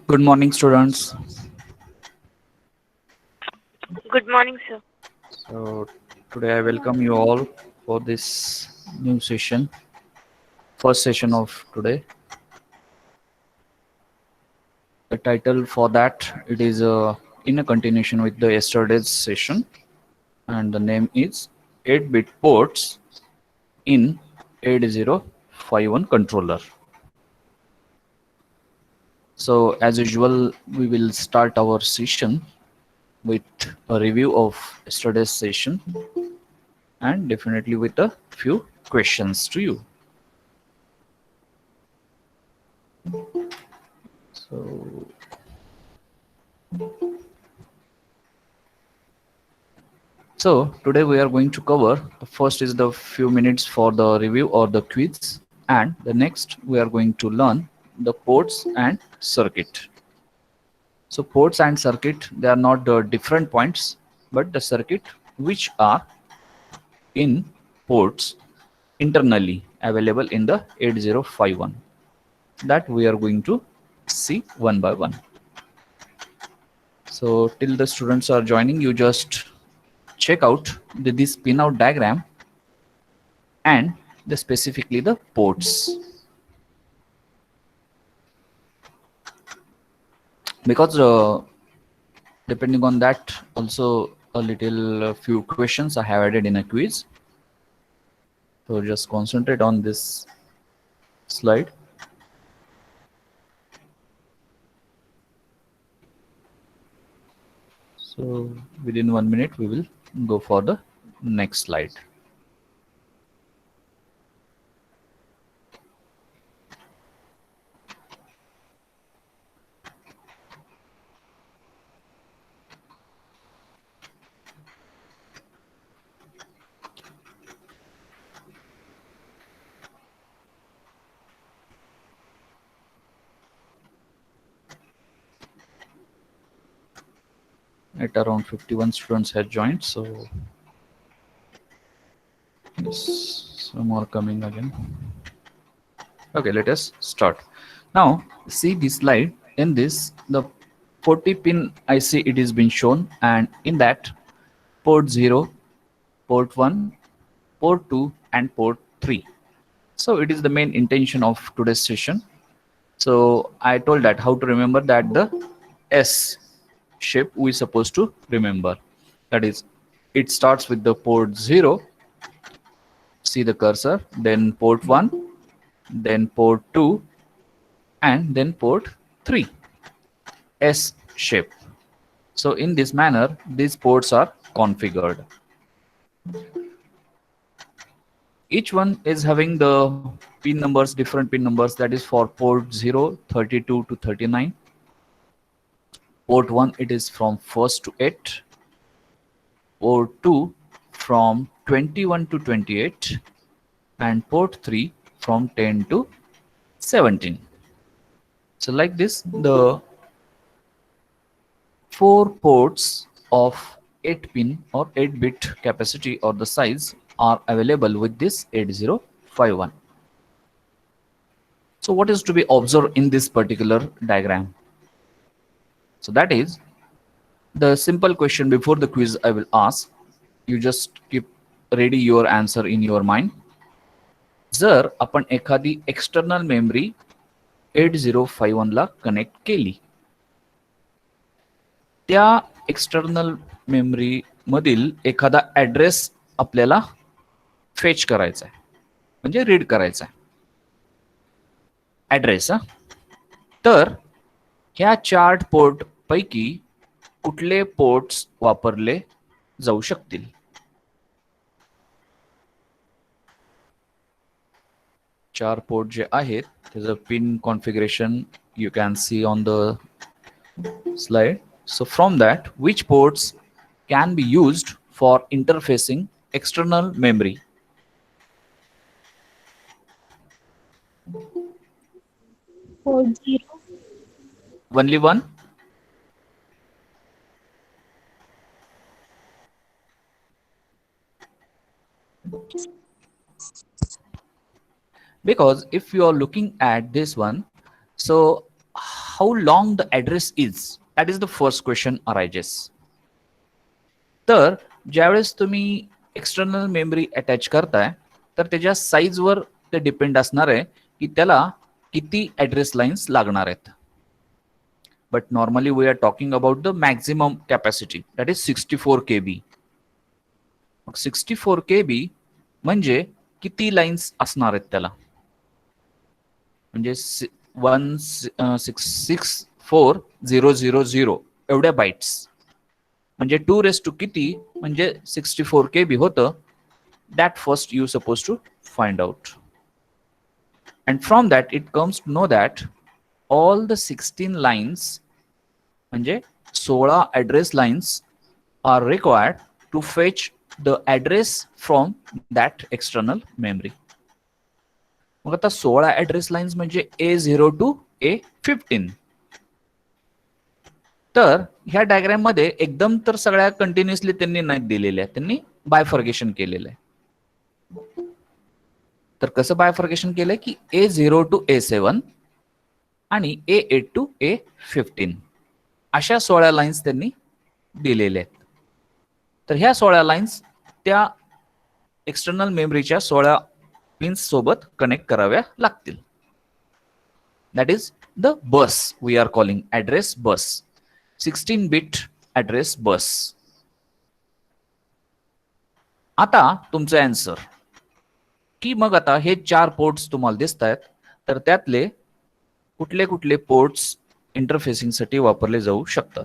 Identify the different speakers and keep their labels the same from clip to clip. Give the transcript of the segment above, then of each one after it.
Speaker 1: Good morning, students.
Speaker 2: Good morning, sir.
Speaker 1: So, today I welcome you all for this new session, first session of today. The title for that it is in a continuation with the yesterday's session, and the name is 8-bit ports in 8051 controller. So, as usual, we will start our session with a review of yesterday's session and definitely with a few questions to you. So So today we are going to cover the first is the few minutes for the review or the quiz, and the next we are going to learn the ports and circuit. So ports and circuit, they are not the different points, but the circuit which are in ports internally available in the 8051, that we are going to see one by one. So till the students are joining, you just check out this pinout diagram and specifically the ports, because depending on that also a little few questions I have added in a quiz. So just concentrate on this slide. So within 1 minute we will go for the next slide. At around 51 students have joined, so yes, some more coming again. Okay, let us start. Now, see this slide. In this, the 40 pin IC it is been shown, and in that port 0, port 1, port 2, and port 3. So it is the main intention of today's session. So I told that how to remember that the S shape we supposed to remember. That is, it starts with the port 0, see the cursor, then port 1, then port 2, and then port 3. S shape. So in this manner, these ports are configured. Each one is having the pin numbers, different pin numbers, that is for port 0, 32 to 39. Port 1, it is from 1st to 8. Port 2 from 21 to 28. And port 3 from 10 to 17. So like this, the 4 ports of 8 pin or 8 bit capacity or the size are available with this 8051. So what is to be observed in this particular diagram? So that is the simple question before the quiz I will ask. You just keep ready your answer in your mind. जर आपण एखादी external memory 8051 ला connect केली, त्या external memory मधील एखादा address आपल्याला fetch करायचा आहे, म्हणजे रीड करायचा आहे ऍड्रेस. तर ह्या चार्ट पोर्ट पैकी कुठले पोर्ट्स वापरले जाऊ शकतील? चार पोर्ट जे आहेत त्याचं pin configuration you can see on the slide. So from that, which ports can be used for interfacing external memory?
Speaker 3: Port 0,
Speaker 1: Only one? because if you are looking at this one, so how long the address is, that is the first question arises. तर ज्यावेळेस तुम्ही external memory attach करताय तर त्याच्या साईजवर ते depend असणार आहे की त्याला किती ॲड्रेस लाईन्स लागणार आहेत. But normally we are talking about the maximum capacity, that is 64 KB. मग 64 KB म्हणजे किती लाईन्स असणार आहेत त्याला, म्हणजे 164000 एवढ्या बाईट्स म्हणजे 2 किती म्हणजे 64 KB होतं. That first you suppose to find out, and from that it comes to know that all the 16 lines म्हणजे 16 address lines are required to fetch the address from that external memory. मग आता 16 address lines म्हणजे A0 to A15. तर ह्या diagram मध्ये एकदम तर सगळ्या कंटिन्युअसली त्यांनी नाही दिलेल्या, त्यांनी बायफर्गेशन केलेलं आहे. तर कसं बायफर्गेशन केलंय की A0 to A7 आणि A8 to A15 अशा 16 लाईन्स त्यांनी दिलेल्या आहेत. तर ह्या 16 लाईन्स त्या एक्सटर्नल मेमरीच्या 16 पिन्स सोबत कनेक्ट कराव्या लागतील. That is the bus we are calling address bus, 16-bit address बस. आता तुमचं आन्सर की मग आता हे 4 पोर्ट्स तुम्हाला दिसत आहेत, तर त्यातले कुठले कुठले पोर्ट्स इंटरफेसिंग साठी वापरले जाऊ शकतात.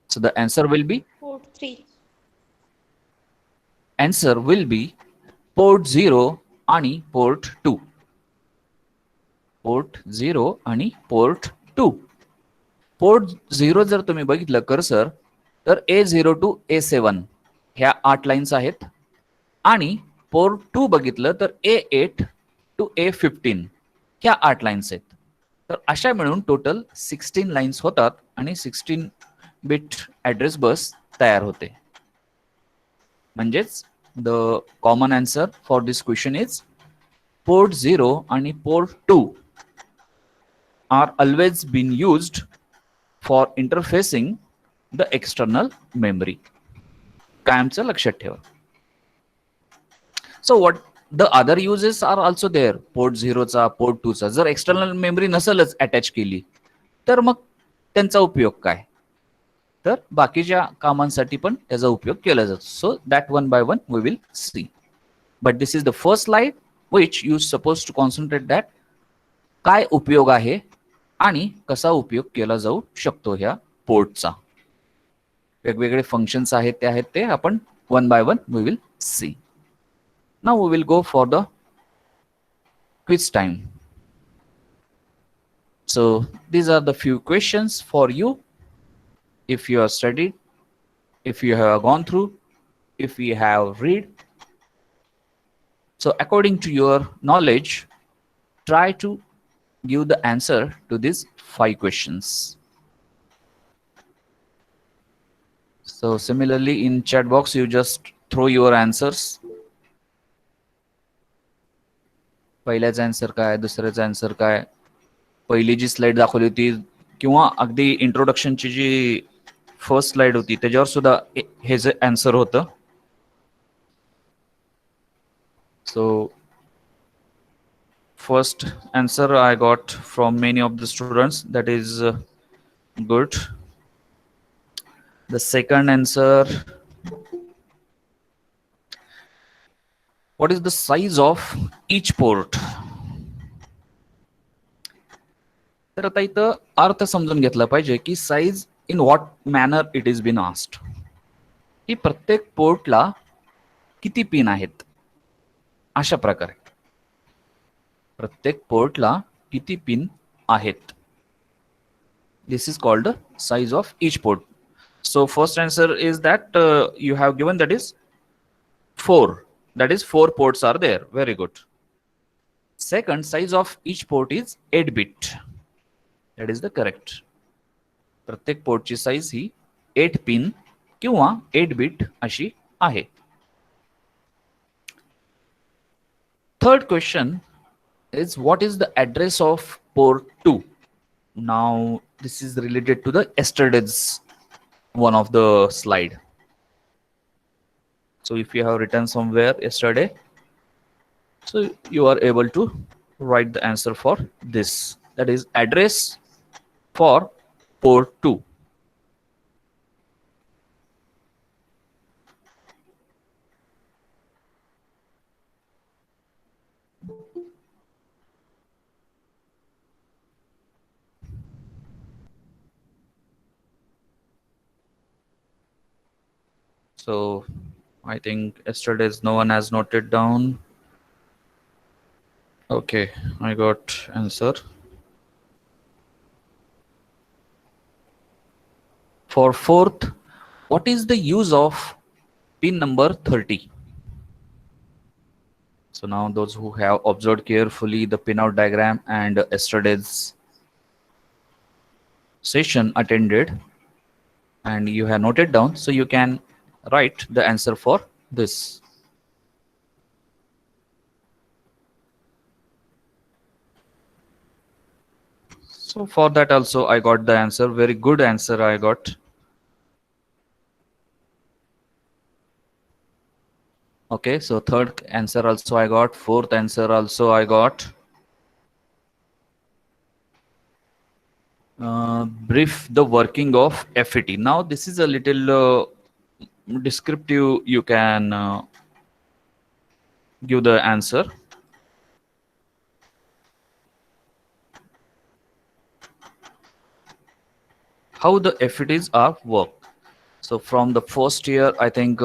Speaker 1: So the answer will be
Speaker 3: Port 3.
Speaker 1: answer will be port 0 आणि port 2. पोर्ट 0 आणि पोर्ट 2. पोर्ट 0 जर तुम्ही बघितलं कर्सर तर A0 to A7 ह्या 8 लाईन्स आहेत आणि पोर्ट 2 बघितलं तर A8 to A15 ह्या 8 लाईन्स आहेत. तर अशा मिळून टोटल 16 लाईन्स होतात आणि 16-bit ॲड्रेस बस तयार होते. म्हणजेच the common answer for this question is port 0 आणि port 2 are always been used for interfacing the external memory. कायमचं लक्षात ठेवा. So what the other uses are also there. Port 0 चा, पोर्ट 2 चा जर एक्सटर्नल मेमरी नसेलच अटॅच केली तर मग त्यांचा उपयोग काय, तर बाकीच्या कामांसाठी पण त्याचा उपयोग केला जातो. So that one by one we will see. But this is the first slide which you suppose to concentrate that काय उपयोग आहे आणि कसा उपयोग केला जाऊ शकतो ह्या पोर्टचा. वेगवेगळे फंक्शन्स आहेत ते आपण one by one we will see. Now we will go for the quiz time. So these are the few questions for you. If you have studied, if you have gone through, if you have read. So according to your knowledge, try to give the answer to these 5 questions. So similarly in chat box you just throw your answers. पहिल्याचा answer काय, दुसऱ्याचा answer काय, पहिली जी slide दाखवली होती किंवा अगदी इंट्रोडक्शनची जी first slide होती त्याच्यावर सुद्धा हे जे आन्सर होतं. सो first answer I got from many of the students, that is good. The second answer, what is the size of each port? तर आता इथं अर्थ समजून घेतला पाहिजे की size in what manner it is been asked, की प्रत्येक पोर्टला किती पिन आहेत अशा प्रकारे. प्रत्येक पोर्टला किती पिन आहेत, this is called the size of each port. So first answer is that you have given, that is 4. That is 4 ports are there. Very good. Second, size of each port is 8-bit. That is the correct. प्रत्येक पोर्टची size ही 8 pin किंवा 8 bit अशी आहे. Third question is what is the address of port 2? Now this is related to the yesterday's one of the slide. So if you have written somewhere yesterday, so you are able to write the answer for this, that is address for port 2. So I think yesterday's no one has noted down. Okay, I got answer. For fourth, what is the use of pin number 30? So now those who have observed carefully the pinout diagram and yesterday's session attended and you have noted down, so you can write the answer for this. So for that also I got the answer, very good answer I got. Okay, so third answer also I got, fourth answer also I got. Brief the working of FET. Now this is a little descriptive, you can give the answer. How the FETs are work. So from the first year, I think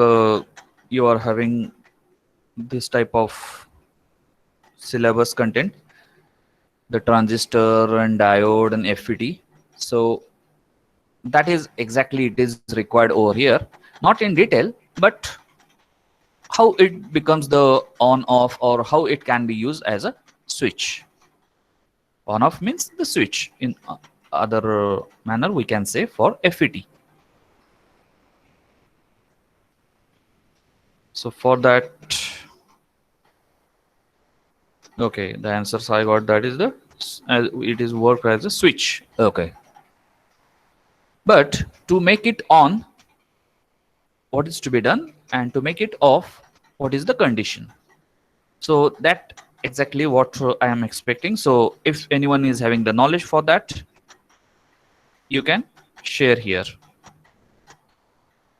Speaker 1: you are having this type of syllabus content, the transistor and diode and FET. So that is exactly it is required over here, not in detail, but how it becomes the on off or how it can be used as a switch. On off means the switch, in other manner we can say for FET. So for that, okay, the answers I got, that is the it is work as a switch. Okay, but to make it on, what is to be done, and to make it off, what is the condition? So that exactly what I am expecting. So if anyone is having the knowledge for that, you can share here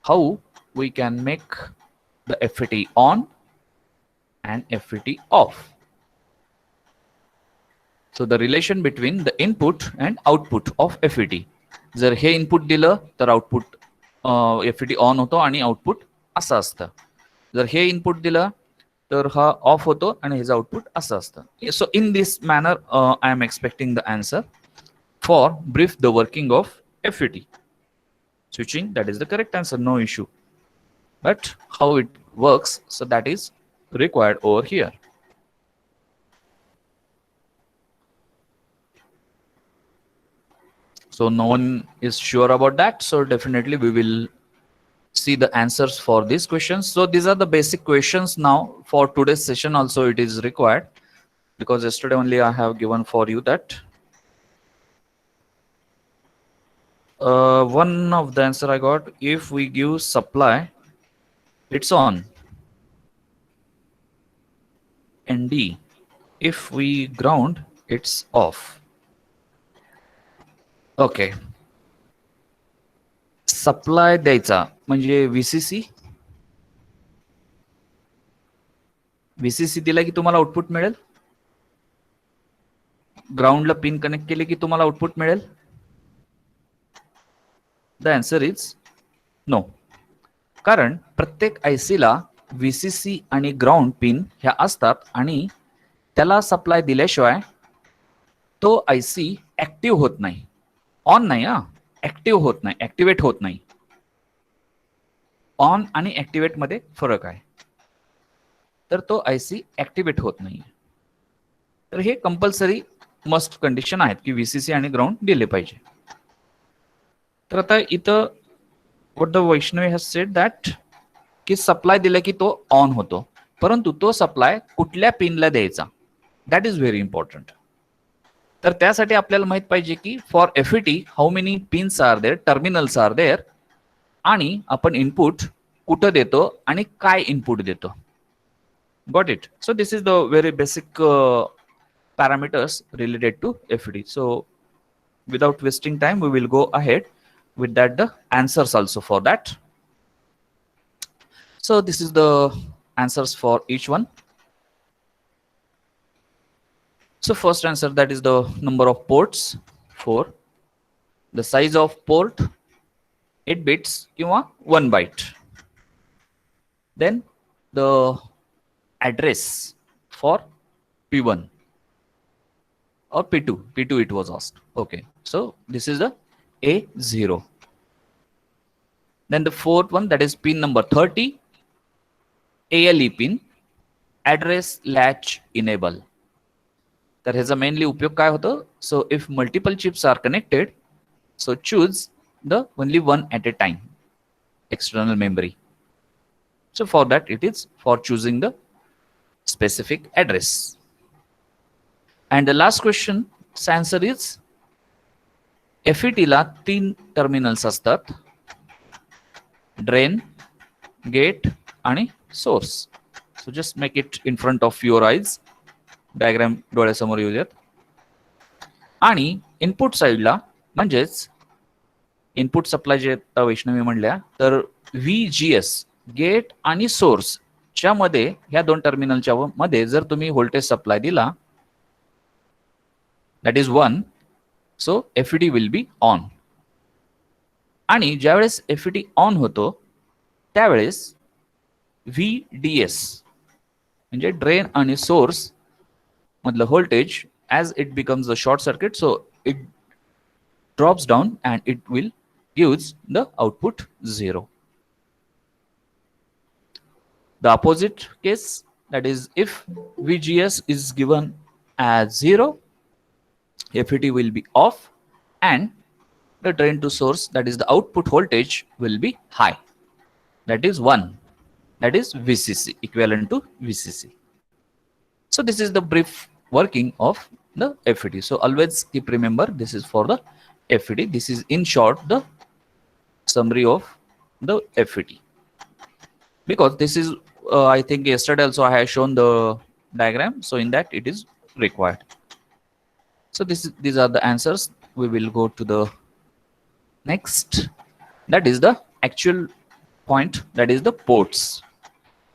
Speaker 1: how we can make the FET on and FET off. So the relation between the input and output of FET. जर हे input दिलं तर output FET on होतो आणि output असं असतं. जर हे input दिलं तर हा ऑफ होतो आणि ह्याचं आउटपुट असं असतं. So in this manner I am expecting the answer for brief the working of FET. Switching, that is the correct answer, no issue. But how it works, so that is required over here. So no one is sure about that. So definitely we will see the answers for these questions. So these are the basic questions. Now for today's session also it is required, because yesterday only I have given for you that. One of the answer I got, if we give supply, it's on. ND, if we ground, it's off. Okay. Supply द्यायचा म्हणजे VCC. VCC दिला की तुम्हाला output मिळेल. ग्राउंडला pin connect केले की तुम्हाला आउटपुट मिळेल. The answer is no. कारण प्रत्येक IC ला VCC आणि ग्राउंड पिन ह्या असतात आणि त्याला सप्लाय दिल्याशिवाय तो IC ऍक्टिव्ह होत नाही. ऑन नाही, ऍक्टिव्ह होत नाही, ऍक्टिव्हेट होत नाही. ऑन आणि ऍक्टिव्हेट मध्ये फरक आहे. तर तो IC ऍक्टिव्हेट होत नाही. तर हे कंपल्सरी मस्ट कंडिशन आहेत की VCC आणि ग्राउंड दिले पाहिजे. तर आता इथं what the Vaishnavi has said that की सप्लाय दिला की तो ऑन होतो, परंतु तो सप्लाय कुठल्या पिनला द्यायचा, दॅट इज व्हेरी इम्पॉर्टंट. तर त्यासाठी आपल्याला माहित पाहिजे की for FET how many pins are there, terminals are there, आणि आपण इनपुट कुठं देतो आणि काय इनपुट देतो. Got it. So this is the very basic parameters related to FED. So without wasting time, we will go ahead with that the answers also for that. So this is the answers for each one. So first answer, that is the number of ports 4, the size of port 8 bits किंवा 1 byte, then the address for P1 or P2 it was asked. Okay, so this is the A0. Then the fourth one, that is pin number 30, ALE pin, address latch enable. तर ह्याचा mainly उपयोग काय होतो, so if multiple chips are connected, so choose the only one at a time external memory. So for that it is for choosing the specific address. And the last question answer is FET ला 3 terminals असतात, drain, gate आणि source. So just make it in front of your eyes, diagram डोळ्यासमोर येऊ देत. आणि input साइडला म्हणजेच input supply जे वैष्णवी म्हणल्या, तर VGS गेट आणि सोर्स च्या मध्ये ह्या दोन टर्मिनलच्या मध्ये जर तुम्ही व्होल्टेज सप्लाय दिला, that is 1, so FET will be on. आणि ज्यावेळेस FET ऑन होतो त्यावेळेस VDS म्हणजे ड्रेन आणि सोर्स मधलं voltage as it becomes a short circuit, so it drops down and it will gives the output 0. The opposite case, that is if VGS is given as 0, FET will be off and the drain to source, that is the output voltage, will be high, that is 1, that is VCC, equivalent to VCC. So this is the brief working of the FET. So always keep remember, this is for the FET. This is in short the summary of the FET, because this is I think yesterday also I have shown the diagram, so in that it is required. So these are the answers. We will go to the next, that is the actual point, that is the ports.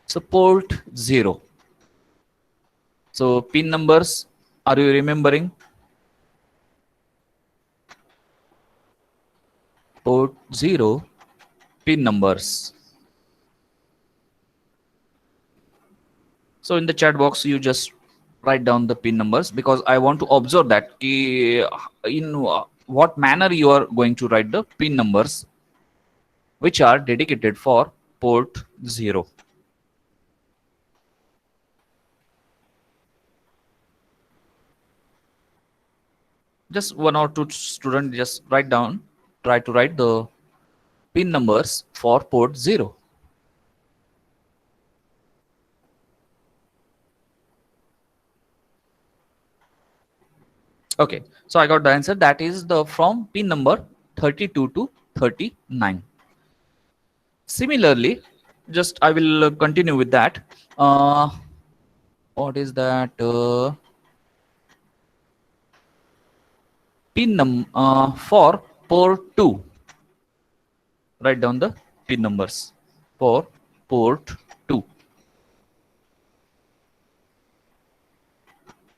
Speaker 1: So port 0, so pin numbers, are you remembering? Port 0 pin numbers. So in the chat box you just write down the pin numbers, because I want to observe that in what manner you are going to write the pin numbers which are dedicated for port 0. Just one or two students just write down, try to write the pin numbers for port 0. Okay, so I got the answer, that is the from pin number 32 to 39. Similarly, just I will continue with that. What is that? Pin for port 2. Write down the pin numbers for port 2.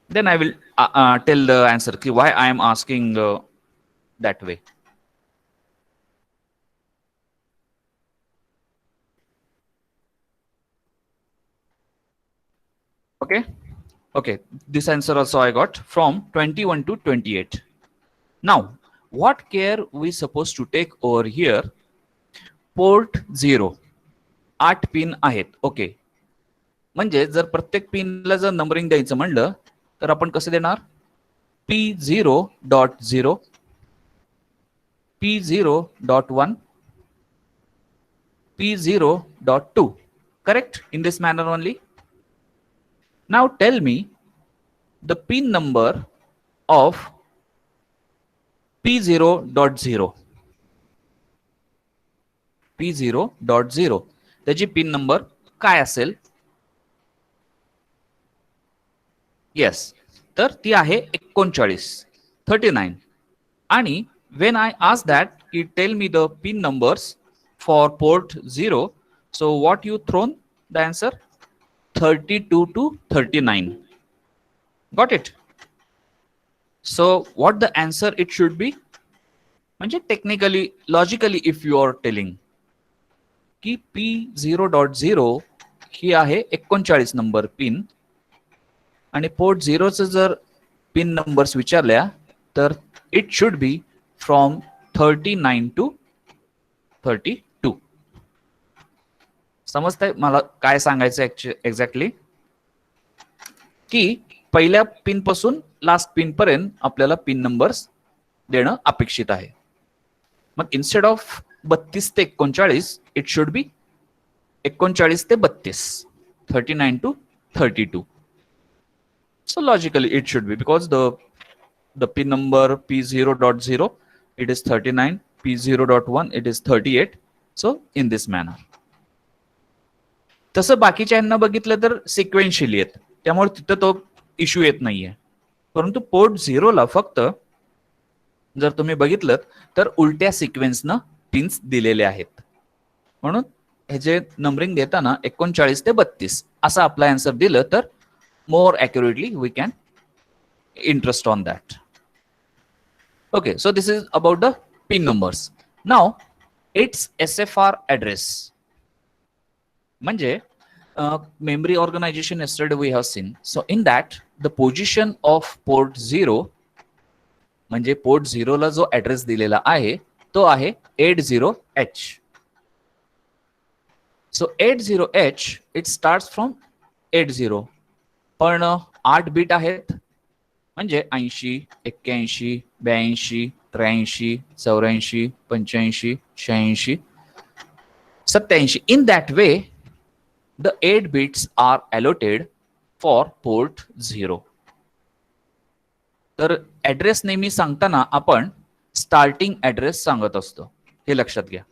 Speaker 1: Then I will tell the answer why I am asking that way. Okay, this answer also I got from 21 to 28. Now what care we supposed to take over here? Port 0 8 pin आहेत. Okay, म्हणजे जर प्रत्येक पिनला जर numbering द्यायचं म्हणलं तर आपण कसं देणार? P0.0, P0.1, P0.2. Correct? In this manner only. Now tell me the pin number of P0.0. P0.0 त्याची पिन नंबर काय असेल? येस, तर ती आहे 39. आणि when I ask that it tell me the pin numbers for port 0, so what you thrown the answer? 32 to 39. Got it? So what the answer it should be? म्हणजे technically logically if you are telling की P0.0 ही आहे 39 number pin आणि port 0चं जर pin numbers विचारल्या तर it should be from 39 to 32. समजतंय मला काय सांगायचं एक्झॅक्टली? की पहिल्या पिन पासून लास्ट पिन पर्यंत आपल्याला पिन नंबर्स देणं अपेक्षित आहे. मग इन्स्टेड ऑफ 32 ते 39 इट शुड बी 39 ते 32, 39 to 32. So logically it should be, because the pin number P0.0 it is 39, P0.1 it is 38. So in this manner. तसं बाकीच्या यांना बघितलं तर सिक्वेन्शियली आहेत, त्यामुळे तिथं तो इश्यू येत नाहीये. परंतु पोर्ट 0 ला फक्त जर तुम्ही बघितलं तर उलट्या सिक्वेन्सनं पिन्स दिलेले आहेत, म्हणून हे जे नंबरिंग देताना 39 ते 32 असं आपला आन्सर दिलं तर more accurately we can interest on that. Okay, so this is about the pin numbers. Now its SFR address म्हणजे memory organization yesterday we have seen. So in that the position of port 0 म्हणजे port 0 ला जो address दिलेला आहे तो आहे 80H. So 80H it starts from 80. पण 8 beat आहेत म्हणजे 80, 81, 82, 83, 84, 85, 86, 87. In that way, the 8 bits are allotted for port 0. तर ऍड्रेस नेहमी सांगताना आपण स्टार्टिंग ऍड्रेस सांगत असतो, हे लक्षात घ्या.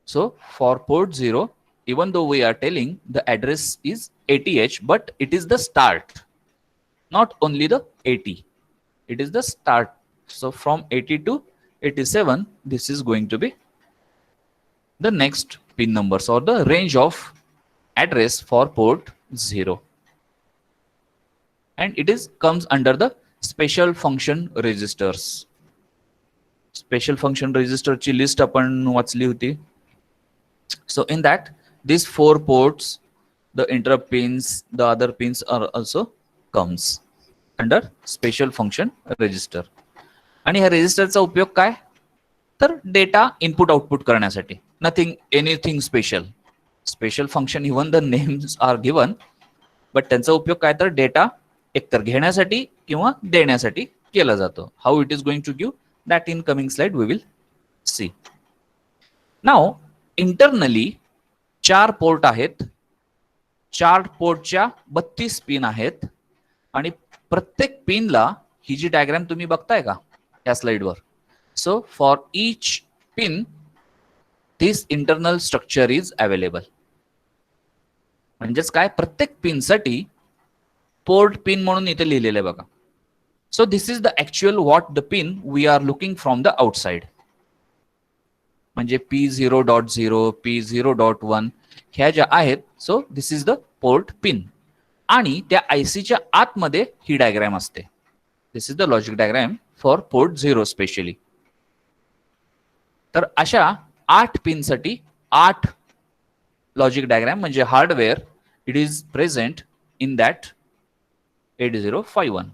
Speaker 1: So for port 0, even though we are telling the address is 80H, but it is the start, not only the 80. It is the start. So from 80 to 87, this is going to be the next pin numbers or the range of address for port 0. And it is comes under the special function registers. Special function register ची list आपण वाचली होती. So in that, these 4 ports, the interrupt pins, the other pins are also comes under special function register. आणि ह्या रेजिस्टरचा उपयोग काय? तर data input output करण्यासाठी. Nothing anything special. Special function even the names are given, but त्यांचा उपयोग काय तर डेटा एकतर घेण्यासाठी किंवा देण्यासाठी केला जातो. How it is going to give that in coming slide we will see. Now internally 4 port आहेत. 4 पोर्टच्या 32 पिन आहेत आणि प्रत्येक पिनला ही जी डायग्राम तुम्ही बघताय का या स्लाइडवर, so for each pin this internal structure is available. म्हणजेच काय, प्रत्येक पिनसाठी पोर्ट पिन म्हणून इथे लिहिलेलं आहे बघा. So this is the actual what the pin we are looking from the outside. म्हणजे P0.0, P0.1 ह्या ज्या आहेत, so this is the port pin. आणि त्या आयसीच्या आतमध्ये ही डायग्राम असते. This is the logic diagram for port 0 specially. तर अशा 8 पिनसाठी 8 लॉजिक डायग्राम म्हणजे hardware it is present in that 8051.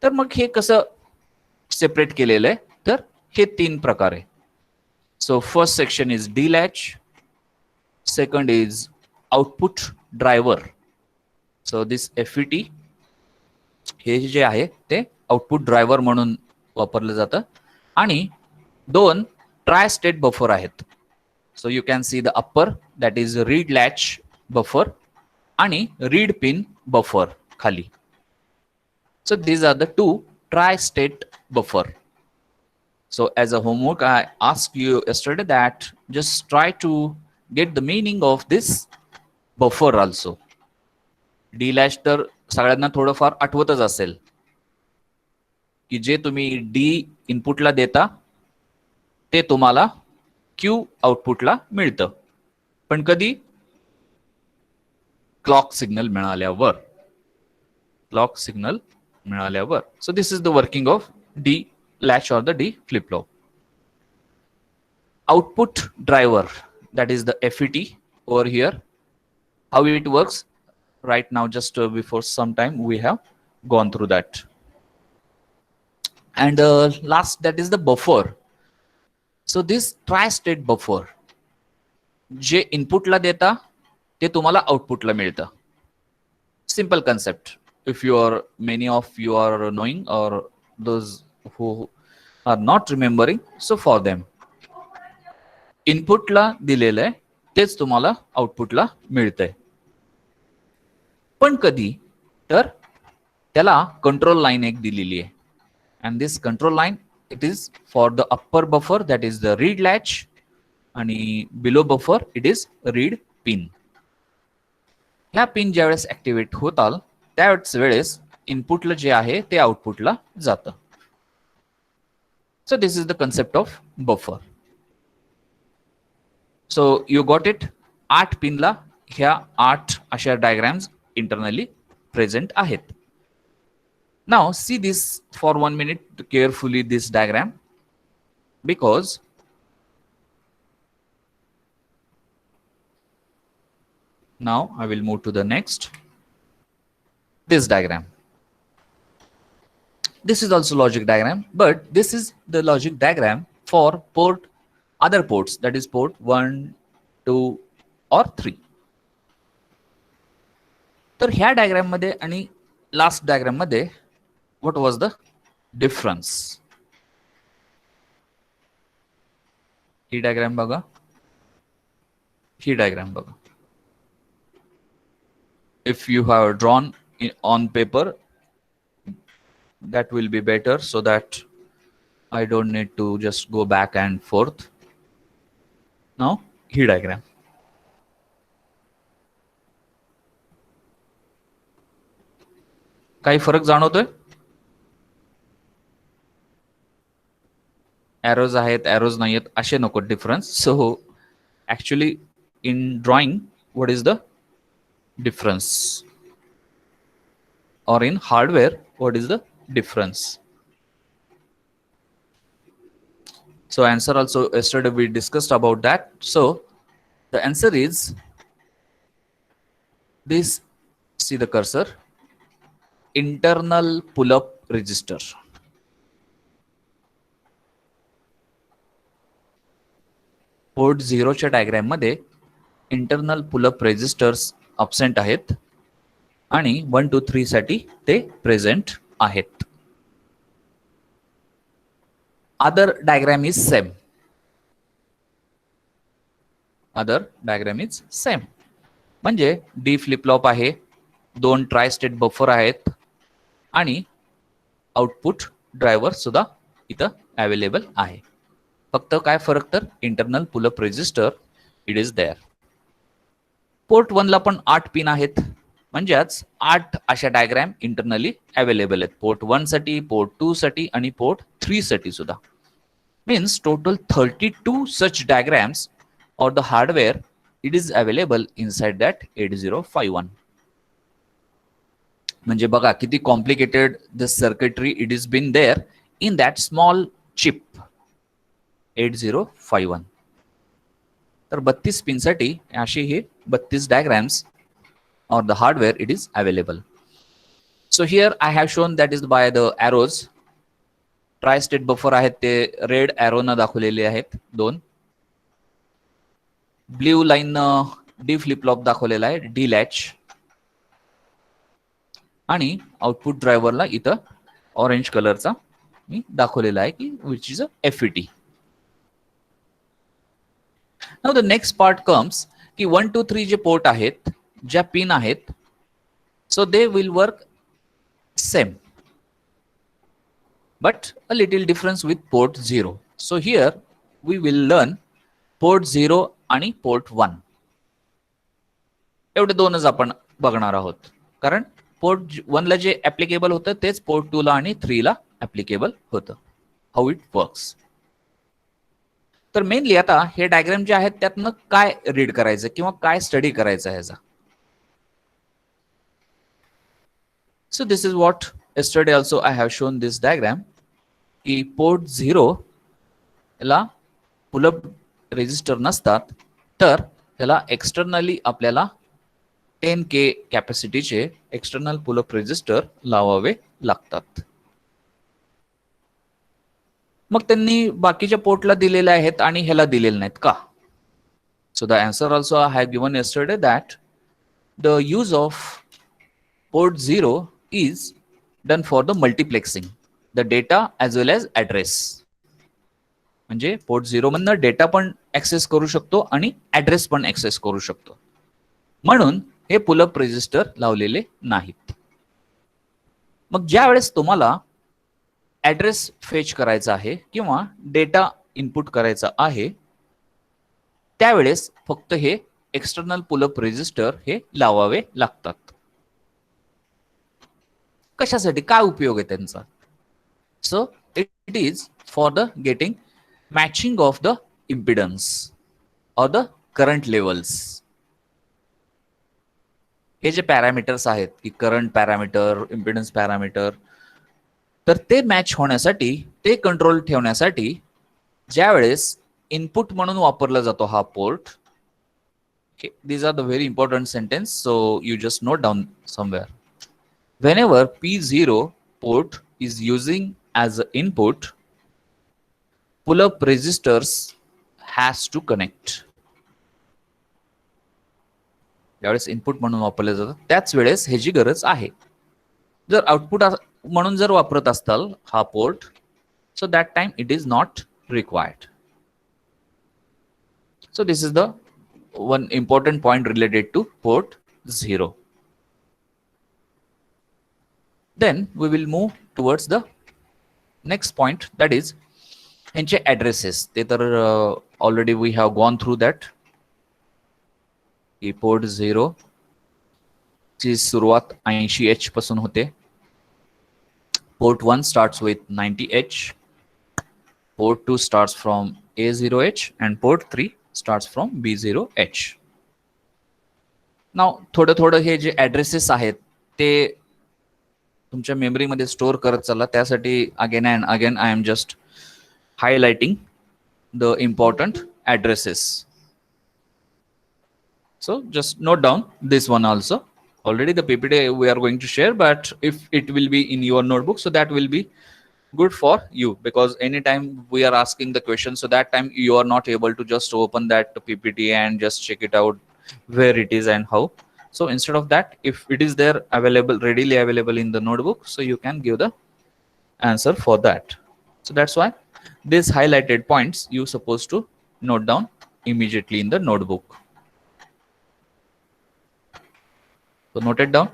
Speaker 1: तर मग हे कसं सेपरेट केलेलं आहे, तर हे 3 प्रकार आहे. So first section is DLatch, second is output driver. So this FET हे जे आहे ते आउटपुट ड्रायव्हर म्हणून वापरलं जातं. आणि 2 ट्राय स्टेट बफर आहेत. So you can see the upper that is read latch buffer आणि रीड पिन बफर खाली. So these are the 2 tri-state buffer. So as a homework, I asked you yesterday that just try to get the meaning of this buffer also. D-latch तर सगळ्यांना थोडंफार आठवतच असेल की जे तुम्ही D इनपुटला देता ते तुम्हाला Q आउटपुटला मिळतं. पण कधी? क्लॉक सिग्नल मिळाल्यावर. क्लॉक सिग्नल मिळाल्यावर. So this is the working of D latch or the D flip flop. Output driver, that is the FET over here. How it works right now, just before some time we have gone through that. And last, that is the buffer. So this tri-state buffer, जे इनपुटला देता ते तुम्हाला आउटपुटला मिळतं. Simple concept. If you are, many of you are knowing, or those who are not remembering, so for them, इनपुटला दिलेलं आहे तेच तुम्हाला आउटपुटला मिळतंय. पण कधी? तर त्याला कंट्रोल लाईन एक दिलेली आहे. And this control line, it is for the upper buffer that is the read latch आणि below buffer it is read pin. ह्या पिन ज्यावेळेस ऍक्टिव्हेट होतात त्याच वेळेस इनपुटला जे आहे ते आउटपुटला जातं. So this is the concept of buffer. So you got it. 8 पिनला ह्या 8 अशा डायग्राम्स इंटरनली प्रेझेंट आहेत. Now see this for 1 minute carefully, this diagram, because now I will move to the next. This diagram, this is also logic diagram, but this is the logic diagram for other ports, that is port 1, 2 or 3. तर ह्या diagram मध्ये आणि last diagram मध्ये what was the difference? He diagram बघा, ही diagram बघा. If you have drawn on paper, that will be better, so that I don't need to just go back and forth. Now he diagram. काही फरक जाणवतोय? Arrows आहेत, arrows नाही आहेत असे नको difference. So actually in drawing what is the difference, or in hardware what is the difference? So answer also, yesterday we discussed about that. So the answer is this. See the cursor, internal pull-up register. Port 0 च्या diagram मध्ये internal pull up resistors absent आहेत आणि 1, 2, 3 साठी ते present आहेत. Other diagram is same. Other diagram is same म्हणजे D flip flop आहे, 2 tri state buffer आहेत आणि आउटपुट ड्रायव्हर सुद्धा इथं अवेलेबल आहे. फक्त काय फरक? तर internal pull up register it is there. Port 1 ला पण 8 पिन आहेत, म्हणजेच 8 अशा डायग्राम इंटरनली अवेलेबल आहेत. पोर्ट 1 साठी, पोर्ट 2 साठी आणि पोर्ट 3 साठी सुद्धा. Means total 32 such diagrams or the hardware it is available inside that 8051. म्हणजे बघा किती complicated this circuitry it is been there in that small chip 8051. तर 32 पिन साठी अशी हे 32 diagrams or the hardware it is available. So here I have shown that is by the arrows. Tri-state buffer आहेत ते red arrow न दाखवलेले आहेत 2. Blue line D flip flop दाखवलेला आहे, डी लॅच. आणि आउटपुट ड्रायव्हरला इथं ऑरेंज कलरचा मी दाखवलेला आहे की which is a FET. Now the next part comes की 1 2 3 जे पोर्ट आहेत, ज्या पिन आहेत, so they will work same, but a little difference with port 0. So here we will learn port 0 आणि port 1. एवढे दोनच आपण बघणार आहोत, कारण पोर्ट 1 ला जे ऍप्लिकेबल होतं तेच पोर्ट 2 ला आणि 3 ला ऍप्लिकेबल होतं. How it works. तर मेनली आता हे डायग्राम जे आहेत त्यातनं काय रीड करायचं किंवा काय स्टडी करायचं ह्याचा. So this is what yesterday also I have shown this diagram की पोर्ट 0 ला पुलअप रेजिस्टर नसतात, तर त्याला एक्सटर्नली आपल्याला 10K कॅपॅसिटीचे एक्सटर्नल पुलअप रेजिस्टर लावावे लागतात. मग त्यांनी बाकीच्या पोर्टला दिलेले आहेत आणि ह्याला दिलेले नाहीत का? So the answer also I have given yesterday that the use of port 0 is done for the multiplexing the data as well as address. म्हणजे पोर्ट 0 मधनं डेटा पण ऍक्सेस करू शकतो आणि ॲड्रेस पण ऍक्सेस करू शकतो, म्हणून हे पुलअप रेजिस्टर लावलेले नाहीत. मग ज्या वेळेस तुम्हाला ॲड्रेस फेच करायचा आहे किंवा डेटा इनपुट करायचा आहे, त्यावेळेस फक्त हे एक्सटर्नल पुलअप रेजिस्टर हे लावावे लागतात. कशासाठी, काय उपयोग आहे त्यांचा? So it is for the getting matching of the impedance or the current levels. हे जे पॅरामीटर्स आहेत की करंट पॅरामीटर, इम्पिडन्स पॅरामीटर, तर ते मॅच होण्यासाठी, ते कंट्रोल ठेवण्यासाठी ज्या वेळेस इनपुट म्हणून वापरला जातो हा port. These are the very important sentence, so you just note down somewhere. Whenever P0 port is using as an input, pull-up resistors has to connect. ज्यावेळेस इनपुट म्हणून वापरले जातात त्याच वेळेस ह्याची गरज आहे. जर आउटपुट म्हणून जर वापरत असताल हा port, so that time it is not required. So this is the one important point related two port 0. Then we will move towards the next point, that is यांचे addresses. ते तर already we have gone through that. की port 0 ची सुरुवात 80H पासून होते. Port 1 starts with 90H. Port 2 starts from A0H and port 3 starts from B0H. Now थोडं हे जे ऍड्रेसेस आहेत ते तुमच्या मेमरीमध्ये स्टोअर करत चला. त्यासाठी again and again I am just highlighting the important addresses. So just note down this one also. Already the PPT we are going to share, but if it will be in your notebook, so that will be good for you, because anytime we are asking the question, so that time you are not able to just open that PPT and just check it out where it is and how. So instead of that, if it is there available, readily available in the notebook, so you can give the answer for that. So that's why these highlighted points you supposed to note down immediately in the notebook. So note it down.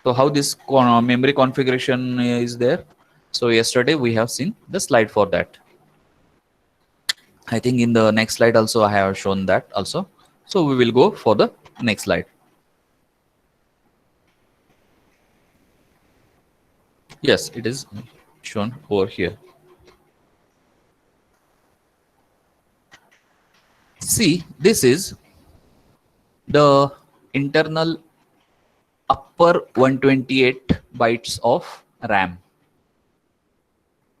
Speaker 1: So how this memory configuration is there? So yesterday we have seen the slide for that. I think in the next slide also I have shown that also. So we will go for the next slide. Yes, it is shown over here. See, this is the internal upper 128 bytes of RAM,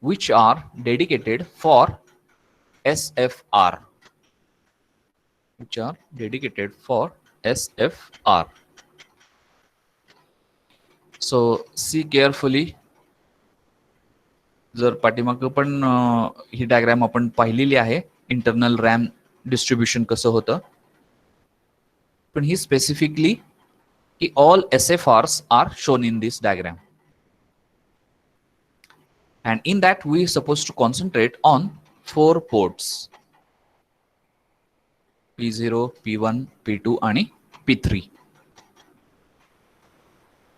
Speaker 1: which are dedicated for SFR. Which are dedicated for SFR. So see carefully. जर पाठीमागं पण ही diagram आपण पाहिलेली आहे, internal RAM distribution कसं होतं, पण ही specifically की all SFRs are shown in this diagram. and in that we supposed to concentrate on 4 ports P0, P1, P2 आणि P3.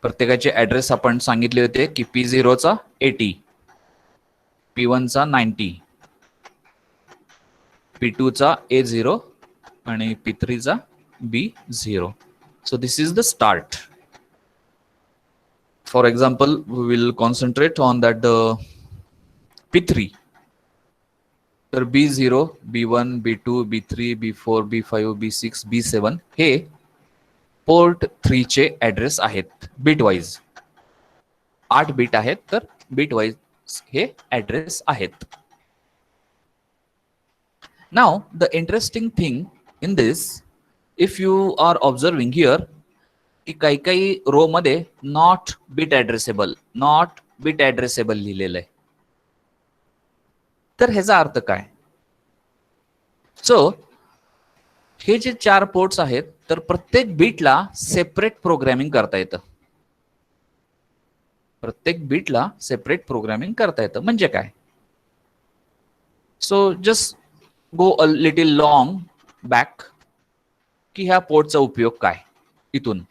Speaker 1: प्रत्येकाचे ऍड्रेस आपण सांगितले होते की P0 चा 80, P1 चा 90, P2 चा A0 आणि P3 चा B0. So this is the start. For example, we will concentrate on that the P3. तर B0, B1, B2, B3, B4, B5, B6, B7 हे पोर्ट 3 चे ऍड्रेस आहेत बिट वाईज. 8 बिट आहेत तर bit wise हे address आहेत. Now the interesting thing in this, if you are observing here, की काही रो मध्ये not bit ऍड्रेसेबल लिहिलेलं आहे. तर ह्याचा अर्थ काय? सो हे जे 4 पोर्ट्स आहेत तर प्रत्येक बिटला सेपरेट प्रोग्रामिंग करता येतं. म्हणजे काय? So just go a little long back की ह्या पोर्टचा उपयोग काय इथून.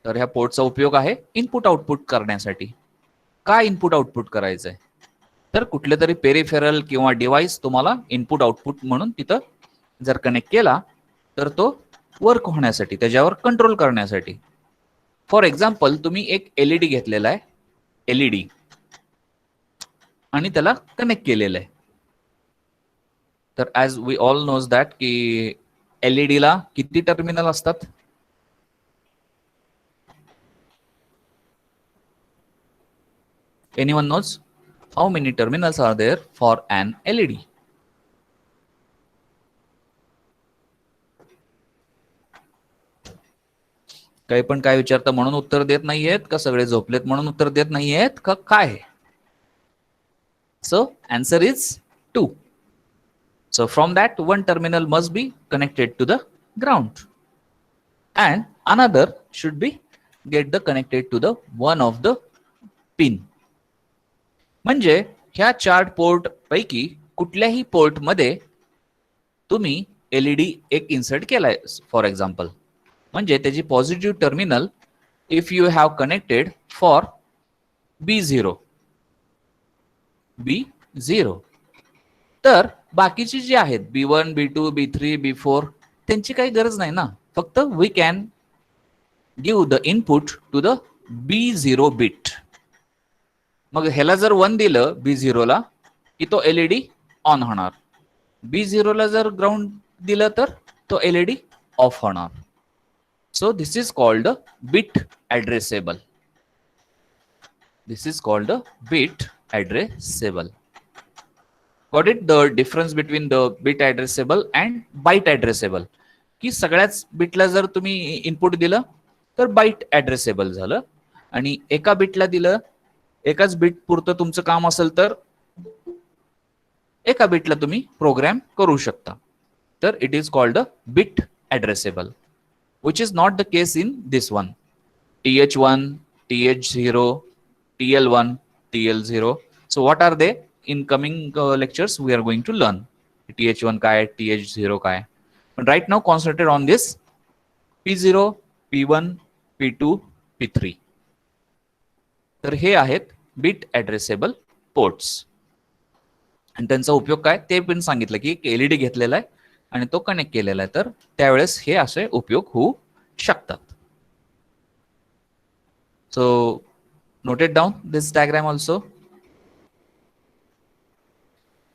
Speaker 1: तर ह्या पोर्टचा उपयोग आहे इनपुट आउटपुट करण्यासाठी. काय इनपुट आउटपुट करायचंय? तर कुठले तरी पेरिफेरल किंवा डिव्हाइस तुम्हाला इनपुट आउटपुट म्हणून तिथं जर कनेक्ट केला तर तो वर्क होण्यासाठी, त्याच्यावर कंट्रोल करण्यासाठी. फॉर एक्झाम्पल तुम्ही एक एलईडी घेतलेला आहे, एलईडी, आणि त्याला कनेक्ट केलेलं आहे. तर as we all knows that की एलईडी ला किती टर्मिनल असतात? Anyone knows how many terminals are there for an LED? काही पण काय विचारता म्हणून उत्तर देत नाहीयेत का? सगळे झोपलेत म्हणून उत्तर देत नाहीयेत का? काय? So answer is 2. So from that, one terminal must be connected to the ground and another should be connected to the one of the pin. म्हणजे ह्या 4 पोर्ट पैकी कुठल्याही पोर्ट मध्ये तुम्ही एलईडी एक इन्सर्ट केलाय फॉर एक्झाम्पल. म्हणजे त्याची positive terminal if you have connected for B0, तर बाकीची जी आहेत B1, B2, B3, B4 त्यांची काही गरज नाही ना. फक्त we can give the input to the B0 bit. मग ह्याला जर 1 दिलं B0 ला की तो एलईडी ऑन होणार. B0 ला जर ग्राउंड दिलं तर तो एलईडी ऑफ होणार. So this is called bit addressable. Got it? The difference between the bit addressable and byte addressable. की सगळ्याच बिटला जर तुम्ही इनपुट दिलं तर बाईट ऍड्रेसेबल झालं, आणि एका बिटला दिलं, एकाच बिट पुरतं तुमचं काम असेल तर एका बिटला तुम्ही प्रोग्राम करू शकता. तर it is called a bit addressable, which is not the case in this one. TH1, TH0, TL1, TL0. So what are they? In coming lectures we are going to learn TH1 काय, TH0 काय. But right now concentrate on this P0, P1, P2, P3. तर हे आहेत bit ऍड्रेसेबल ports. आणि त्यांचा उपयोग काय ते पण सांगितलं की एक एलईडी घेतलेला आहे आणि तो कनेक्ट केलेला आहे, तर त्यावेळेस हे असे उपयोग होऊ शकतात. सो noted down this diagram also.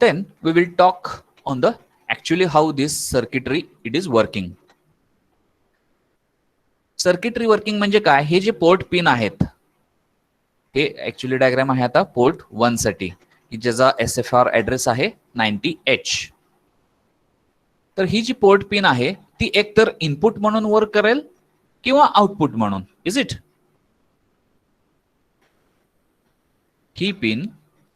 Speaker 1: Then we will talk on the actually how this circuitry it is working. Circuitry working म्हणजे काय? हे जे पोर्ट पिन आहेत, हे ऍक्च्युअली डायग्राम आहे आता पोर्ट 1 साठी, की ज्याचा SFR ऍड्रेस आहे 90H. तर ही जी पोर्ट पिन आहे ती एकतर इनपुट म्हणून वर्क करेल किंवा आउटपुट म्हणून. Is it? He pin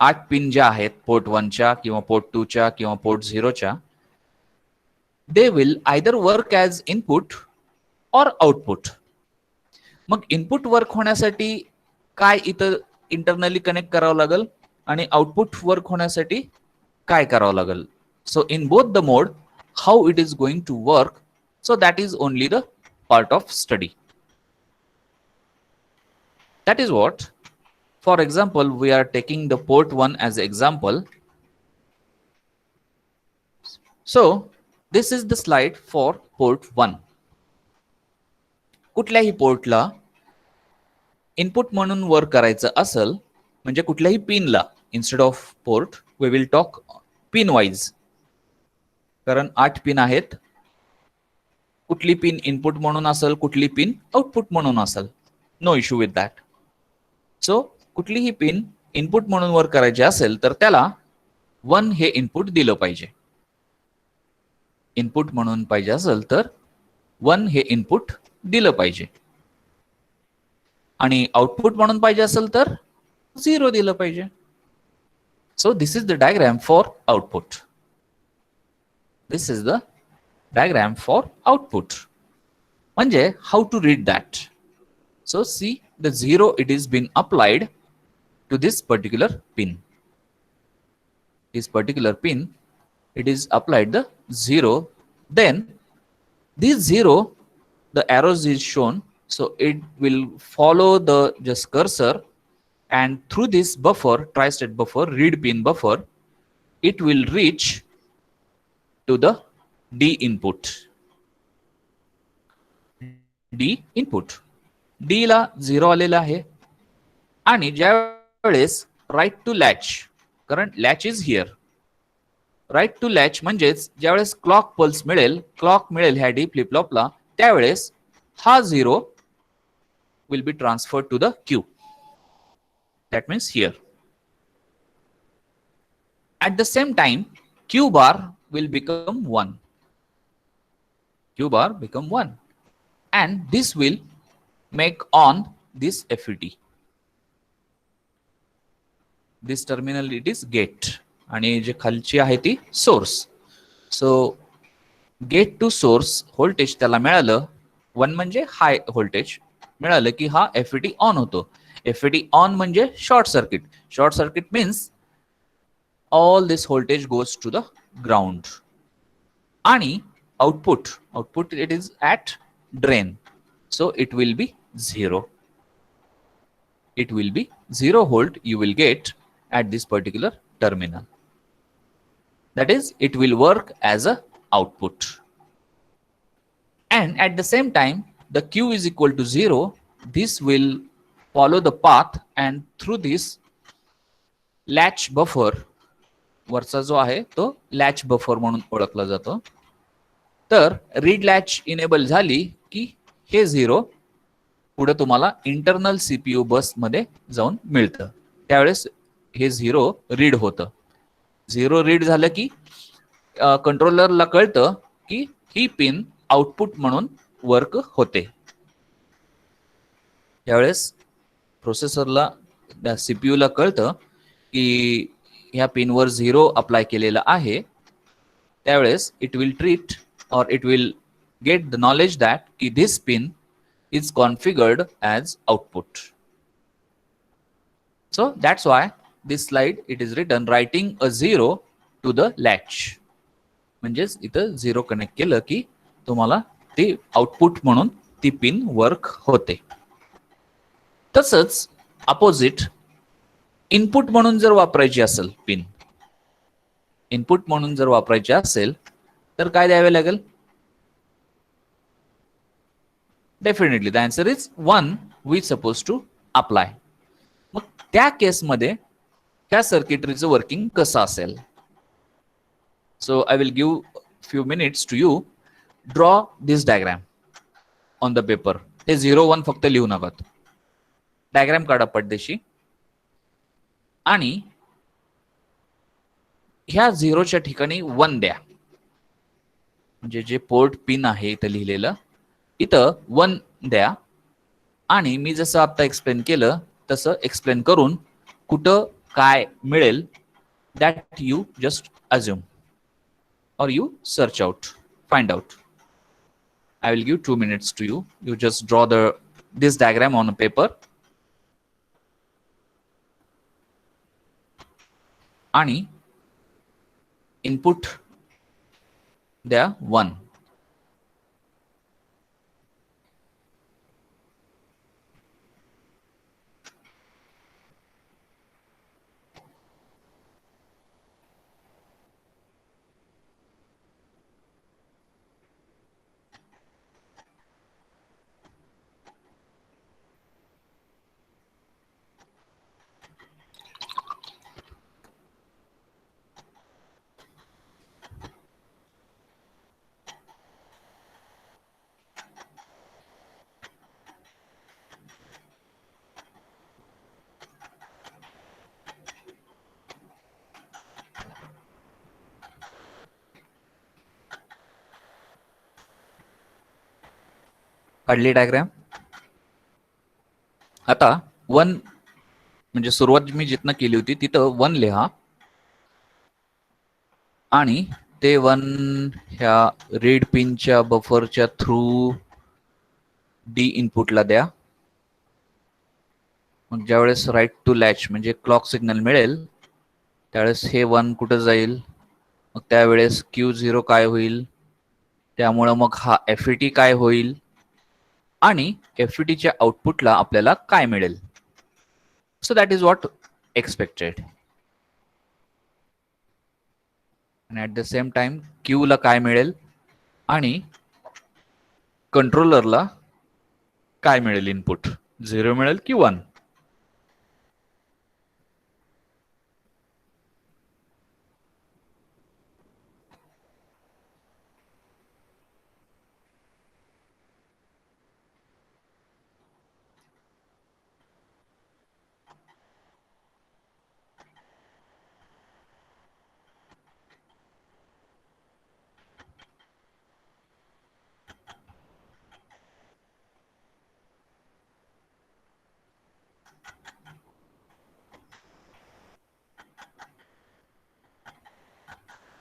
Speaker 1: 8 pin ज्या आहेत पोर्ट 1 च्या किंवा पोर्ट 2 च्या किंवा पोर्ट 0 च्या, they will either work as input और आउटपुट. मग इनपुट वर्क होण्यासाठी काय इथं इंटरनली कनेक्ट करावं लागेल? आणि आउटपुट वर्क होण्यासाठी काय करावं लागेल. So in both the mode how it is going to work, so that is only the part of study. That is what, for example, we are taking the port 1 as example. So this is the slide for port 1. कुठल्याही पोर्टला input म्हणून work करायचं असेल, म्हणजे कुठल्याही पिनला, instead of port we will talk pin wise, कारण 8 pin आहेत. कुठली पिन इनपुट म्हणून असेल, कुठली पिन आउटपुट म्हणून असेल, नो इश्यू विथ दॅट. सो कुठलीही पिन इनपुट म्हणून वर्क करायची असेल तर त्याला 1 हे इनपुट दिलं पाहिजे. इनपुट म्हणून पाहिजे असेल तर 1 हे इनपुट दिलं पाहिजे, आणि आउटपुट म्हणून पाहिजे असेल तर 0 दिलं पाहिजे. So this is the diagram for output. This is the diagram for output. म्हणजे how to read that. So see the 0 it is been applied to this particular pin. This particular pin, it is applied the 0. Then this 0, the arrows is shown, so it will follow the just cursor, and through this buffer, tri-state buffer, read pin buffer, it will reach to the D input. D input. D ला 0 आलेला आहे, आणि ज्या वेळेस right to latch, कारण latch is here, right to latch म्हणजेच ज्या वेळेस क्लॉक पल्स मिळेल, क्लॉक मिळेल ह्या डी फ्लिप फ्लॉपला, त्यावेळेस हा 0 will be transferred to the Q. That means here. At the same time Q bar will become 1. Q bar become 1, and this will make on this FET. This terminal it is gate, आणि जे खालची आहे ती source. So gate to source voltage त्याला मिळालं 1 म्हणजे high voltage मिळालं की हा FET ऑन होतो. FET ऑन म्हणजे short circuit. Short circuit means all this voltage goes to the ground. आणि output it is at drain, so it will be 0. It will be 0 volt you will get at this particular terminal. That is, it will work as a output. And at the same time, the Q is equal to 0. This will follow the path, and through this latch buffer, वरचा जो आहे तो latch buffer म्हणून ओळखला जातो. तर read latch enable झाली की हे 0 पुढे तुम्हाला इंटरनल सीपीयू बस मध्ये जाऊन मिळतं. त्यावेळेस हे 0 रीड होतं. 0 रीड झालं की कंट्रोलरला कळतं की ही पिन आउटपुट म्हणून वर्क होते. त्यावेळेस प्रोसेसरला, त्या सीपीयूला कळतं की ह्या पिनवर 0 अप्लाय केलेला आहे. त्यावेळेस it will treat or it will get the knowledge that ki this pin is configured as output. So that's why this slide it is written writing a 0 to the latch. म्हणजेच इथं 0 connect केलं की तुम्हाला ती output म्हणून ती pin work होते. तसंच अपोजिट इनपुट म्हणून जर वापरायची असेल पिन, इनपुट म्हणून जर वापरायची असेल तर काय द्यावे लागेल? Definitely the answer is 1 we suppose to apply. मग त्या केसमध्ये त्या सर्किटरीचं वर्किंग कसं असेल? So I will give few minutes to you. Draw this diagram on the paper. हे 0 1 फक्त लिहू नका, डायग्राम काढा पडदेशी, आणि ह्या 0च्या ठिकाणी 1 द्या. म्हणजे जे पोर्ट पिन आहे इथं लिहिलेलं, इथं 1 द्या. आणि मी जसं आता एक्सप्लेन केलं तसं एक्सप्लेन करून कुठं काय मिळेल that you just assume or you search out, find out. I will give 2 minutes to you. You just draw this diagram on a paper. आणि इनपुट द्या 1. काढली डायग्राम. आता 1 म्हणजे सुरुवात मी जिथनं केली होती तिथं 1 लिहा आणि ते 1 ह्या रीड पिनच्या बफरच्या थ्रू डी इनपुटला द्या. मग ज्यावेळेस राईट टू लॅच म्हणजे क्लॉक सिग्नल मिळेल त्यावेळेस हे 1 कुठं जाईल, मग त्यावेळेस Q0 काय होईल, त्यामुळं मग हा FET काय होईल आणि FETच्या आउटपुटला आपल्याला काय मिळेल. So that is what expected. आणि at the same time Q ला काय मिळेल आणि कंट्रोलरला काय मिळेल, इनपुट 0 मिळेल की 1.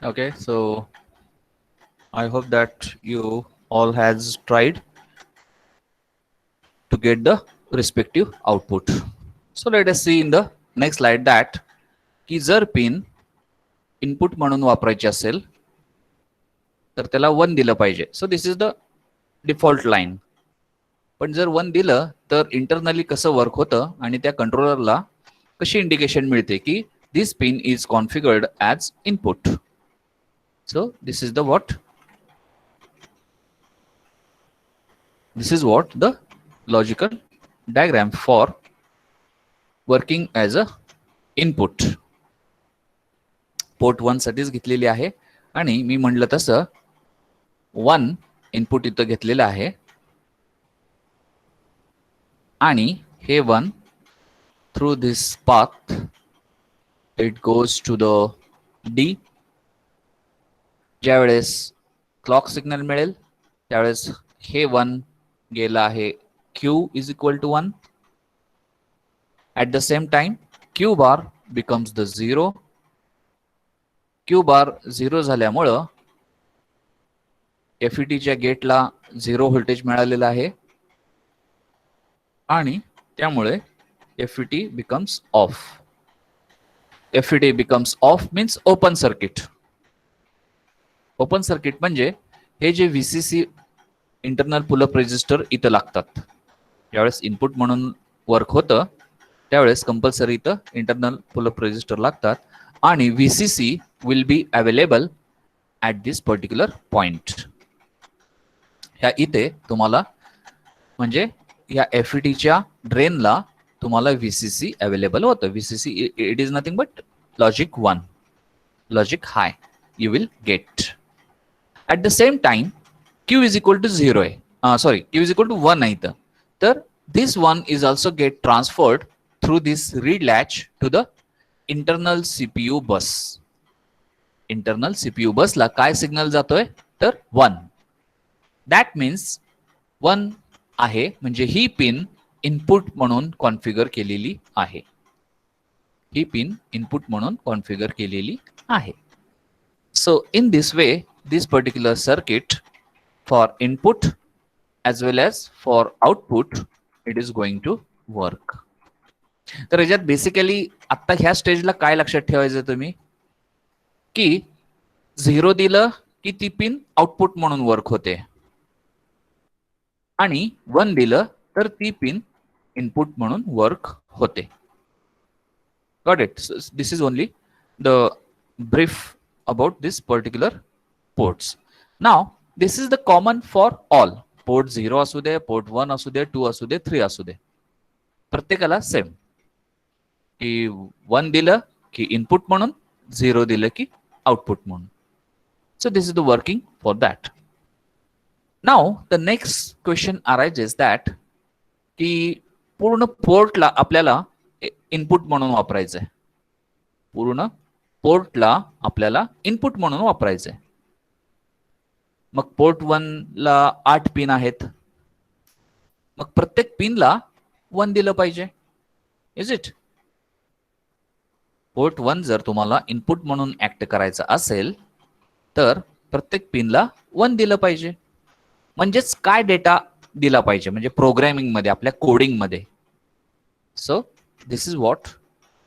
Speaker 1: Okay, so I hope that you all has tried to get the respective output. So let us see in the next slide that की जर पिन इनपुट म्हणून वापरायची असेल तर त्याला 1 दिलं पाहिजे. So this is the default line. पण जर 1 दिलं तर इंटरनली कसं वर्क होतं आणि त्या कंट्रोलरला कशी इंडिकेशन मिळते की this pin is configured as input. So this is what the logical diagram for working as a input. Port 1 साठीच घेतलेली आहे आणि मी म्हणलं तसं 1 इनपुट इथं घेतलेलं आहे आणि हे 1 through this path it goes to the D. ज्यावेळेस क्लॉक सिग्नल मिळेल त्यावेळेस हे 1 गेला आहे Q is equal to 1. At the same time Q bar becomes the 0. Q bar 0 झाल्यामुळं FETच्या गेटला 0 व्होल्टेज मिळालेला आहे आणि त्यामुळे FET becomes of. FET becomes of means open circuit. Open circuit म्हणजे हे जे VCC इंटरनल पुलअप रेजिस्टर इथं लागतात. ज्यावेळेस इनपुट म्हणून वर्क होतं त्यावेळेस कंपल्सरी इथं इंटरनल पुलअप रेजिस्टर लागतात आणि VCC will be available at this particular point. ह्या इथे तुम्हाला म्हणजे या FETच्या ड्रेनला तुम्हाला VCC अवेलेबल होतं. VCC it is nothing but logic 1, logic high you will get. At the same time Q is equal to 0 आहे. Q is equal to 1 आहे. तर this 1 is also get transferred through this read latch to the internal CPU bus. Internal CPU bus ला काय signal जातोय तर 1. That means 1 आहे म्हणजे ही pin input म्हणून configure केलेली आहे. ही पिन इनपुट म्हणून कॉन्फिगर केलेली आहे. So in this way, this particular circuit for input as well as for output, it is going to work. तर याच्यात बेसिकली आता ह्या स्टेजला काय लक्षात ठेवायचं तुम्ही की 0 दिलं की ती पिन आउटपुट म्हणून वर्क होते आणि 1 दिलं तर ती पिन इनपुट म्हणून वर्क होते. Got it? So this is only the brief about this particular ports. Now this is the common for all. Port 0 असू दे, port 1 असू दे, 2 असू दे, 3 असू दे, प्रत्येकाला सेम की 1 दिलं की इनपुट म्हणून, 0 दिलं की आउटपुट म्हणून. So this is the working for that. Now the next question arises that की पूर्ण पोर्टला आपल्याला इनपुट म्हणून वापरायचं आहे. पूर्ण पोर्टला आपल्याला इनपुट म्हणून वापरायचं आहे. मग पोर्ट 1 ला 8 पिन आहेत. मग प्रत्येक पिनला 1 दिलं पाहिजे. Is it? पोर्ट 1 जर तुम्हाला इनपुट म्हणून ऍक्ट करायचं असेल तर प्रत्येक पिनला 1 दिलं पाहिजे. म्हणजेच काय डेटा दिला पाहिजे म्हणजे प्रोग्रामिंग मध्ये, आपल्या कोडिंग मध्ये. So this is what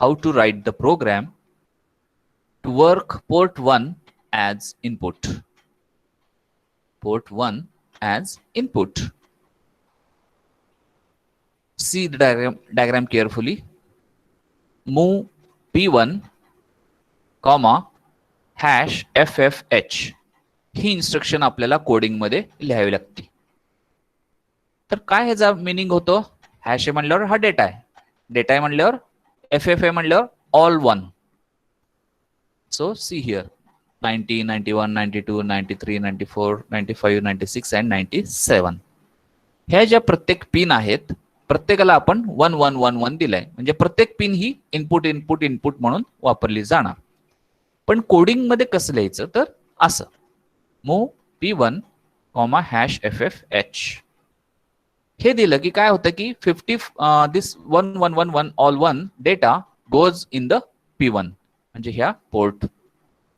Speaker 1: how to write the program to work port 1 as input. Port 1 as input. See the diagram carefully. Move P1, comma hash FFH. He instruction आपल्याला coding मध्ये लिहावी लागते. तर काय ह्याचा मीनिंग होतो? Hash म्हणल्यावर हा डेटा आहे, डेटा आहे म्हणल्यावर FFA म्हणल्यावर all one. So see here 90, 91, 92, 93, 94, 95, 96 and 97. ह्या ज्या प्रत्येक पिन आहेत प्रत्येकाला आपण 1 1 1 1 दिलाय. म्हणजे प्रत्येक पिन ही इनपुट इनपुट इनपुट म्हणून वापरली जाणार. पण कोडिंग मध्ये कसं लिहायचं तर असं मूव P1, hash FFH. हे दिलं की काय होतं की 50 this 1 1 1 1 all 1 data goes in the P1. म्हणजे ह्या पोर्ट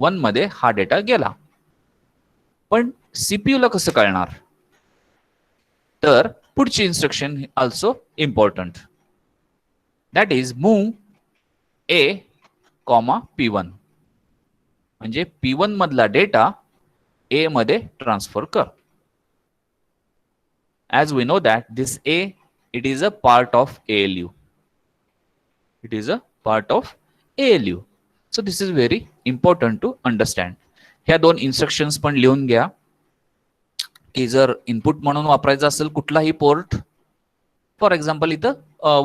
Speaker 1: 1 मध्ये हा डेटा गेला. पण सीपीयू ला कसं कळणार? तर पुढची instruction also important. That is move A, P1. म्हणजे P1 मधला डेटा A मध्ये ट्रान्सफर कर. As we know that this A, it is a part of ALU. It is a part of ALU. So this is very important to understand. ह्या दोन instructions पण लिहून घ्या की जर इनपुट म्हणून वापरायचं असेल कुठलाही पोर्ट, फॉर एक्झाम्पल इथं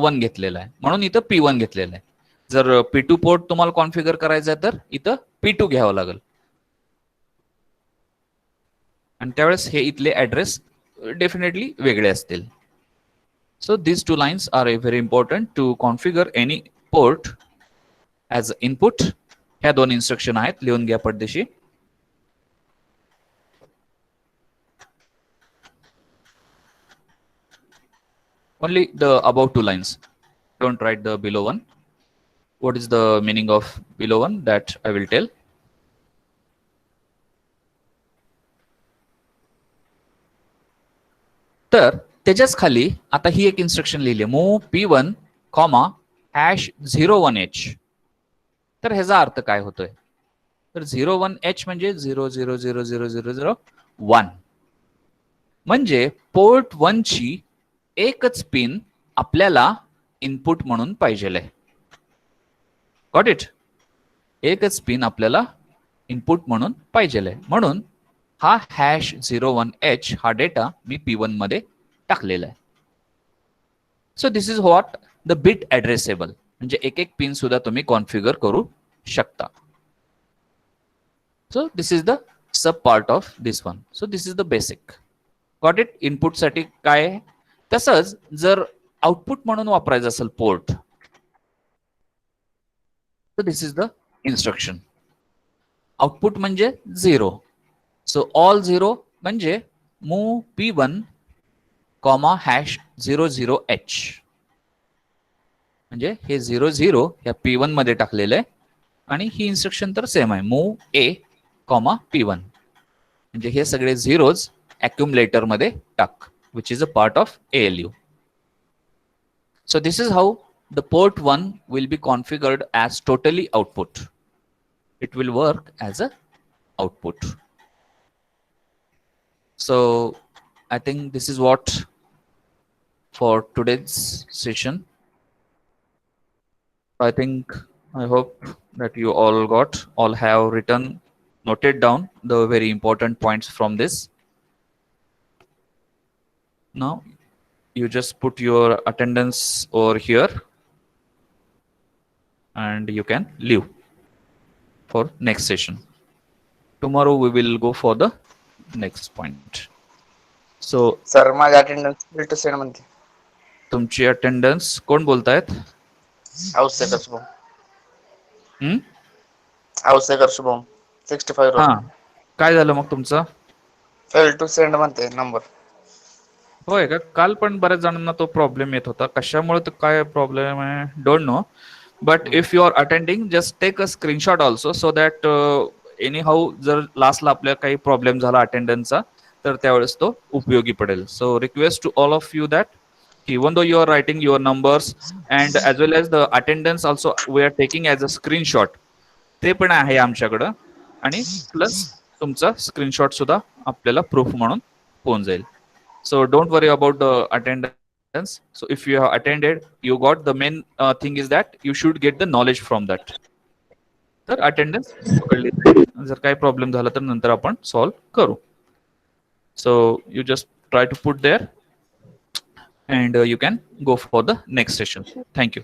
Speaker 1: 1 घेतलेला आहे म्हणून इथं P1 घेतलेलं आहे. जर P2 पोर्ट तुम्हाला कॉन्फिगर करायचं आहे तर इथं P2 घ्यावं लागेल. आणि त्यावेळेस हे इथले ऍड्रेस डेफिनेटली वेगळे असतील. So this two lines are very important to configure any port as input. ह्या दोन इन्स्ट्रक्शन आहेत, लिहून घ्या पडदेशी. Only the above 2 lines. Don't write the below one. What is the meaning of below one? That I will tell. तर त्याच्याच खाली आता ही एक इन्स्ट्रक्शन लिहिली, मूव P1, #01H. तर ह्याचा अर्थ काय होतोय? तर 01H म्हणजे 00000001. म्हणजे पोर्ट 1 ची एकच पिन आपल्याला इनपुट म्हणून पाहिजेल आहे. Got it? एकच पिन आपल्याला इनपुट म्हणून पाहिजेल आहे. म्हणून हा #01H हा डेटा मी P1 मध्ये टाकलेला आहे. So this is what the bit addressable. म्हणजे एक एक पिन सुद्धा तुम्ही कॉन्फिगर करू शकता. So this is the sub part of this one. So this is the basic. Got it? Input साठी काय आहे. तसंच जर आउटपुट म्हणून वापरायचं असेल पोर्ट, तर this is the instruction. Output म्हणजे 0. सो ऑल 0 म्हणजे मूव P1, #00H. म्हणजे हे 00 ह्या P1 मध्ये टाकलेलं आहे आणि ही इन्स्ट्रक्शन तर सेम आहे, मूव A, P1. म्हणजे हे सगळे झिरोज अक्युमुलेटर मध्ये टाक, which is a part of ALU. So this is how the port 1 will be configured as totally output. it will work as a output. So I think this is what for today's session. I hope that you all have written, noted down the very important points from this. Now you just put your attendance over here and you can leave for next session. Tomorrow we will go for the next point. So
Speaker 4: sir माझी attendance bill to send म्हणते
Speaker 1: तुमची attendance कोण बोलतायत?
Speaker 4: औसेकर शुभम
Speaker 1: हम्म?
Speaker 4: औसेकर शुभम 65
Speaker 1: हा, काय झालं मग तुमचं?
Speaker 4: Fail to send म्हणते नंबर.
Speaker 1: होय का? काल पण बऱ्याच जणांना तो प्रॉब्लेम येत होता. कशामुळे तर काय प्रॉब्लेम आहे don't know, but if you are attending just take a screenshot also so that anyhow जर लास्टला आपल्या काही प्रॉब्लेम झाला अटेंडन्सचा तर त्यावेळेस तो उपयोगी पडेल. So request to all of you that even though you are writing your numbers and as well as the attendance also we are taking as a screenshot, ते पण आहे आमच्याकडं आणि प्लस तुमचा स्क्रीनशॉट सुद्धा आपल्याला प्रूफ म्हणून होऊन जाईल. So don't worry about the attendance. So if you have attended, you got the main thing is that you should get the knowledge from that. तर अटेंडन्स पकडली जाईल. जर काही प्रॉब्लेम झाला तर नंतर आपण सॉल्व्ह करू. So you just try to put there and you can go for the next session. Thank you.